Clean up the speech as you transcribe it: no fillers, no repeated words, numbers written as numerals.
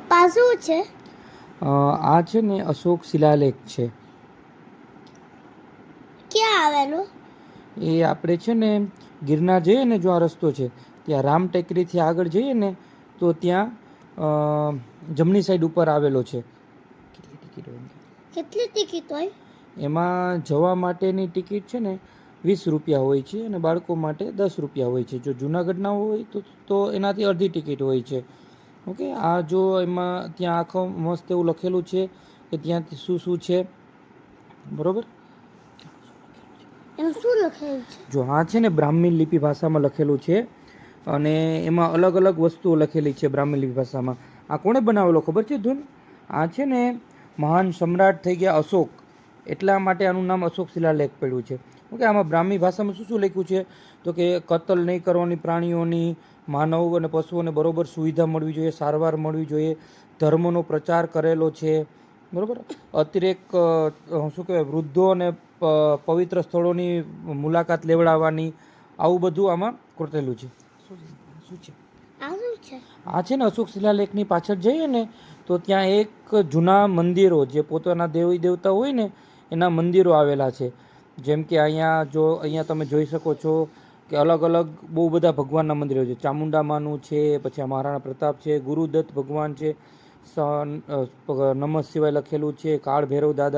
પપ્પા શું છે? આ છે ને અશોક શિલાલેખ છે. ક્યાં આવેલું? એ આપણે છે ને ગિરનાર જઈએ ને, જો આ રસ્તો છે ત્યાં રામ ટેકરીથી આગળ જઈએ ને તો ત્યાં જમણી સાઈડ ઉપર આવેલો છે. કેટલી ટિકિટ હોય? એમાં જવા માટેની ટિકિટ છે ને 20 રૂપિયા હોય છે અને બાળકો માટે 10 રૂપિયા હોય છે. જો જુનાગઢના હોય તો એનાથી અડધી ટિકિટ હોય છે. ઓકે, આ જો એમાં ત્યાં આખો મસ્ત એવું લખેલું છે કે ત્યાં શું શું છે, બરોબર? એમાં શું લખેલું છે? જો આ છે ને બ્રાહ્મી લિપિ ભાષામાં લખેલું છે અને એમાં અલગ અલગ વસ્તુઓ લખેલી છે બ્રાહ્મી લિપિ ભાષામાં. આ કોણે બનાવેલો ખબર છે ધૂન? આ છે ને મહાન સમ્રાટ થઈ ગયા અશોક, એટલા માટે આનું નામ અશોક શિલાલેખ પડ્યું છે. ઓકે, આમાં બ્રાહ્મી ભાષામાં શું શું લખ્યું છે તો કે કતલ નહીં કરવાની પ્રાણીઓની, માનવ અને પશુઓને બરોબર સુવિધા મળવી જોઈએ, સારવાર મળવી જોઈએ, ધર્મનો પ્રચાર કરેલો છે, બરોબર? અતિરેક શું કહેવાય, વૃદ્ધો અને પવિત્ર સ્થળોની મુલાકાત લેવડાવવાની, આવું બધું આમાં કરેલું છે. શું છે આ છે ને અશોક શિલાલેખની પાછળ જઈએ ને તો ત્યાં એક જૂના મંદિરો, જે પોતાના દેવી દેવતા હોય ને એના મંદિરો આવેલા છે. જેમ કે અહીંયા તમે જોઈ શકો છો કે અલગ અલગ બહુ બધા ભગવાનના મંદિરો છે. ચામુંડા માનું છે, પછી આ મહારાણા પ્રતાપ છે, ગુરુદત્ત ભગવાન છે, નમઃ શિવાય લખેલું છે, કાળ ભૈરવ દાદા